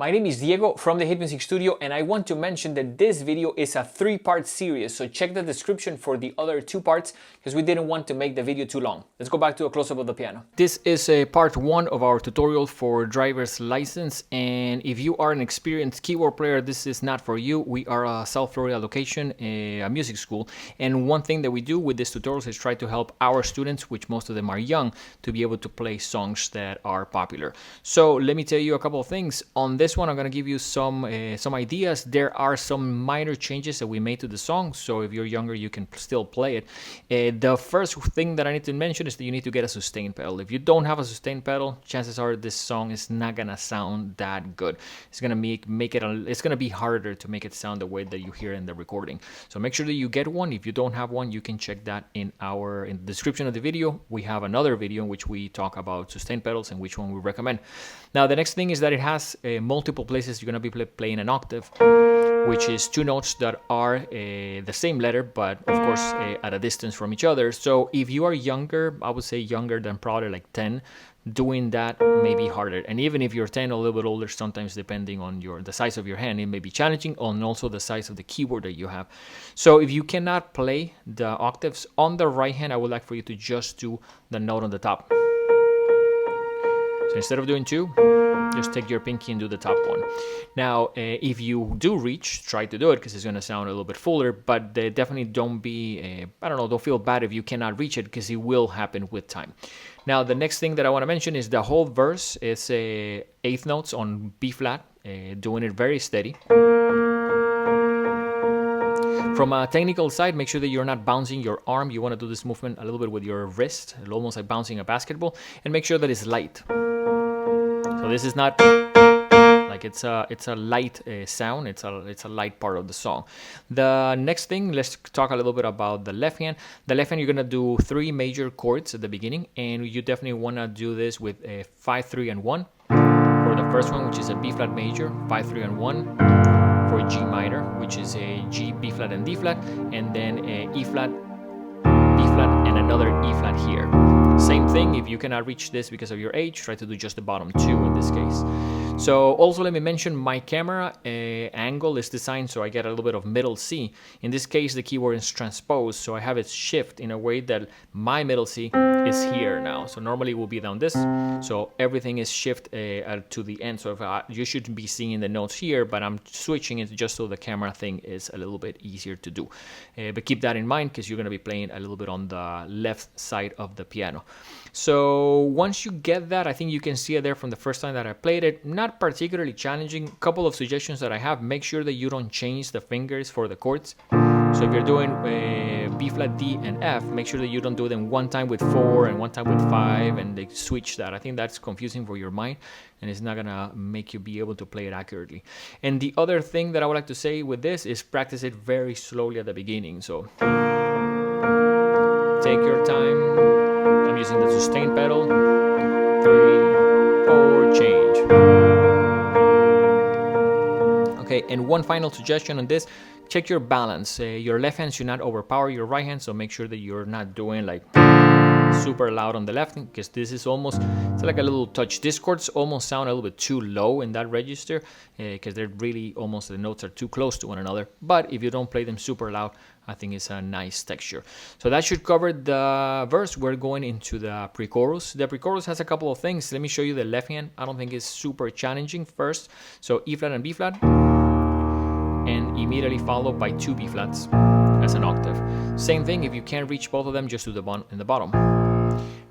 My name is Diego from the Hit Music Studio, and I want to mention that this video is a 3-part series, so check the description for the other 2 parts because we didn't want to make the video too long. Let's go back to a close-up of the piano. This is a part 1 of our tutorial for driver's license, and if you are an experienced keyboard player, this is not for you. We are a South Florida location, a music school, and one thing that we do with these tutorials is try to help our students, which most of them are young, to be able to play songs that are popular. So let me tell you a couple of things. On this one, I'm going to give you some ideas. There are some minor changes that we made to the song, so if you're younger, you can still play it. The first thing that I need to mention is that you need to get a sustain pedal. If you don't have a sustain pedal, chances are this song is not going to sound that good. It's going to it's going to be harder to make it sound the way that you hear in the recording. So make sure that you get one. If you don't have one, you can check that in the description of the video. We have another video in which we talk about sustain pedals and which one we recommend. Now, the next thing is that it has multiple places you're going to be playing an octave, which is 2 notes that are the same letter, but of course at a distance from each other. So if you are younger, I would say younger than probably like 10, doing that may be harder. And even if you're 10 or a little bit older, sometimes depending on the size of your hand, it may be challenging, and also the size of the keyboard that you have. So if you cannot play the octaves on the right hand, I would like for you to just do the note on the top. So instead of doing 2, just take your pinky and do the top one. Now, if you do reach, try to do it because it's going to sound a little bit fuller, but definitely don't be, don't feel bad if you cannot reach it because it will happen with time. Now, the next thing that I want to mention is the whole verse is 8th notes on B flat, doing it very steady. From a technical side, make sure that you're not bouncing your arm. You want to do this movement a little bit with your wrist, almost like bouncing a basketball, and make sure that it's light. So this is not like it's a light sound. It's a light part of the song. The next thing, let's talk a little bit about the left hand. The left hand, you're gonna do 3 major chords at the beginning, and you definitely want to do this with a 5, 3, and 1 for the first one, which is a B flat major, 5, 3, and 1 for G minor, which is a G, B flat, and D flat, and then a E flat, B flat, and another E flat here. Same thing, if you cannot reach this because of your age, try to do just the bottom 2 in this case. So also let me mention my camera angle is designed so I get a little bit of middle C. In this case, the keyboard is transposed, so I have it shift in a way that my middle C is here now. So normally it will be down this, so everything is shift to the end. So you should be seeing the notes here, but I'm switching it just so the camera thing is a little bit easier to do. But keep that in mind because you're going to be playing a little bit on the left side of the piano. So once you get that, I think you can see it there from the first time that I played it. Not particularly challenging. Couple of suggestions that I have: make sure that you don't change the fingers for the chords. So if you're doing B flat, D, and F, make sure that you don't do them one time with 4 and one time with 5 and they switch that. I think that's confusing for your mind and it's not gonna make you be able to play it accurately. And the other thing that I would like to say with this is practice it very slowly at the beginning. So take your time. I'm using the sustain pedal. 3, 4, change. Okay, and one final suggestion on this: check your balance. Your left hand should not overpower your right hand, so make sure that you're not doing like super loud on the left, because this is almost, it's like a little touch. These chords almost sound a little bit too low in that register because they're really almost, the notes are too close to one another. But if you don't play them super loud, I think it's a nice texture. So that should cover the verse. We're going into the pre-chorus. The pre-chorus has a couple of things. Let me show you the left hand. I don't think it's super challenging first. So E flat and B flat, and immediately followed by 2 B flats as an octave. Same thing, if you can't reach both of them, just do the one in the bottom.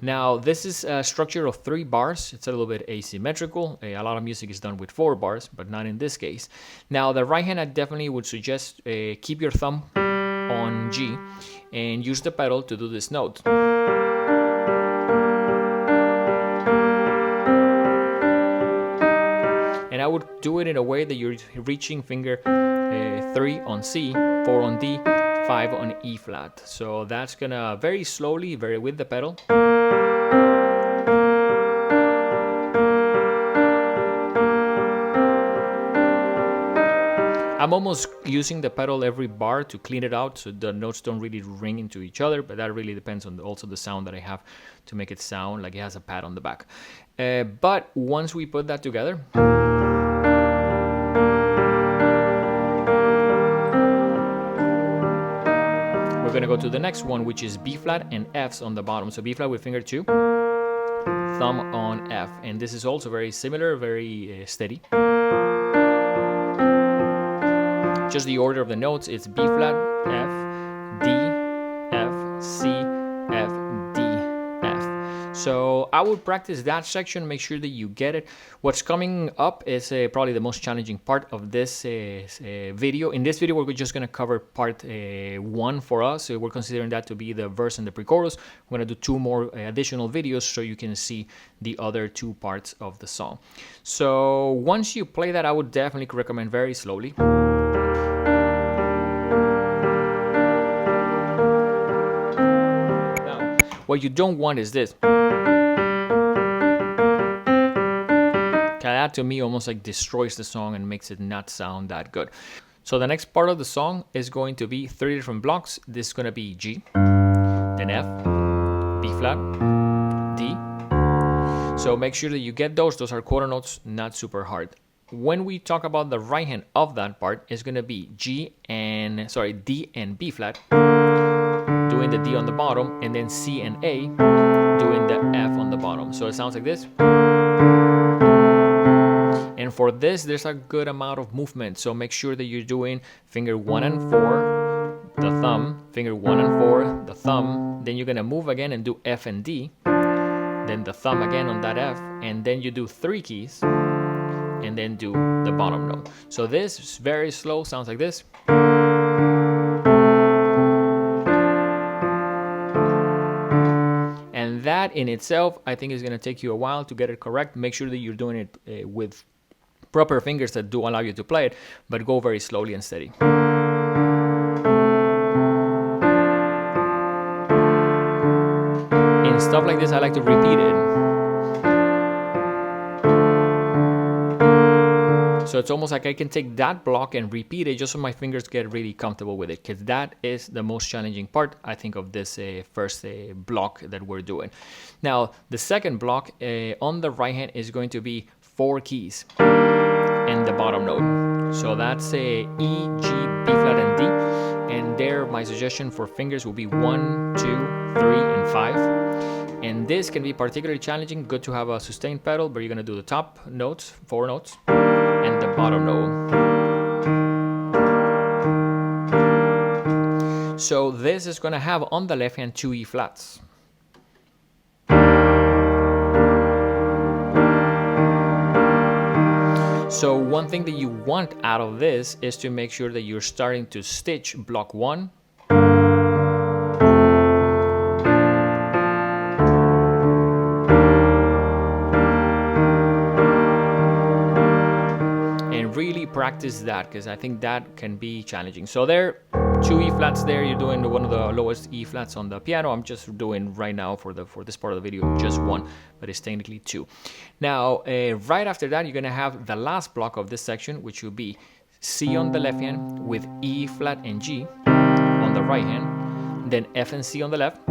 Now, this is a structure of 3 bars. It's a little bit asymmetrical. A lot of music is done with 4 bars, but not in this case. Now, the right hand, I definitely would suggest keep your thumb on G and use the pedal to do this note. And I would do it in a way that you're reaching finger 3 on C, 4 on D, 5 on E flat. So that's gonna very slowly, with the pedal. I'm almost using the pedal every bar to clean it out so the notes don't really ring into each other, but that really depends on also the sound that I have to make it sound like it has a pad on the back. But once we put that together, we're gonna go to the next one, which is B flat and F's on the bottom. So B flat with finger 2, thumb on F, and this is also very similar, very steady. Just the order of the notes, it's B flat, F, D, F, C, F, D, F. So I would practice that section, make sure that you get it. What's coming up is probably the most challenging part of this video. In this video, we're just going to cover part 1 for us. So we're considering that to be the verse and the pre-chorus. We're going to do 2 more additional videos so you can see the other 2 parts of the song. So once you play that, I would definitely recommend very slowly. What you don't want is this. That to me almost like destroys the song and makes it not sound that good. So the next part of the song is going to be 3 different blocks. This is going to be G, then F, B flat, D. So make sure that you get those. Those are quarter notes, not super hard. When we talk about the right hand of that part, it's going to be D and B flat, doing the D on the bottom, and then C and A, doing the F on the bottom. So it sounds like this. And for this, there's a good amount of movement. So make sure that you're doing finger 1 and 4, the thumb, finger 1 and 4, the thumb. Then you're going to move again and do F and D. Then the thumb again on that F. And then you do 3 keys. And then do the bottom note. So this is very slow, sounds like this. And that in itself, I think is going to take you a while to get it correct. Make sure that you're doing it with proper fingers that do allow you to play it, but go very slowly and steady. In stuff like this, I like to repeat it. So it's almost like I can take that block and repeat it just so my fingers get really comfortable with it, because that is the most challenging part, I think, of this first block that we're doing. Now, the second block on the right hand is going to be 4 keys and the bottom note. So that's E, G, B flat, and D. And there, my suggestion for fingers will be 1, 2, 3, and 5. And this can be particularly challenging. Good to have a sustained pedal, but you're going to do the top notes, 4 notes, and the bottom note. So this is going to have on the left hand 2 E flats. So one thing that you want out of this is to make sure that you're starting to stitch block 1, and really practice that, because I think that can be challenging. So there, 2 E flats there. You're doing one of the lowest E flats on the piano. I'm just doing right now for this part of the video just 1, but it's technically 2. Now, right after that, you're gonna have the last block of this section, which will be C on the left hand with E flat and G on the right hand, then F and C on the left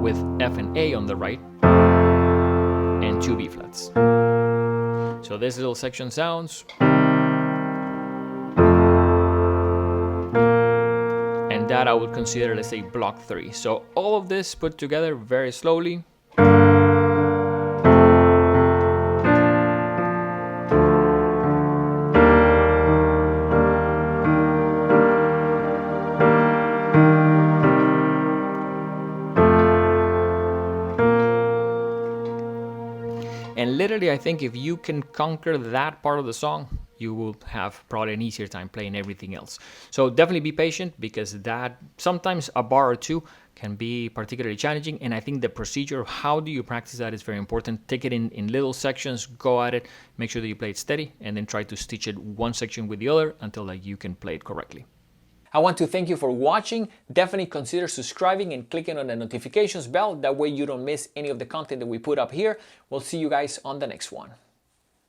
with F and A on the right, and 2 B flats. So this little section sounds. And that I would consider, let's say, block 3. So all of this put together very slowly. And literally, I think if you can conquer that part of the song, you will have probably an easier time playing everything else. So definitely be patient, because that sometimes a bar or 2 can be particularly challenging. And I think the procedure of how do you practice that is very important. Take it in little sections, go at it, make sure that you play it steady, and then try to stitch it one section with the other until you can play it correctly. I want to thank you for watching. Definitely consider subscribing and clicking on the notifications bell. That way you don't miss any of the content that we put up here. We'll see you guys on the next one.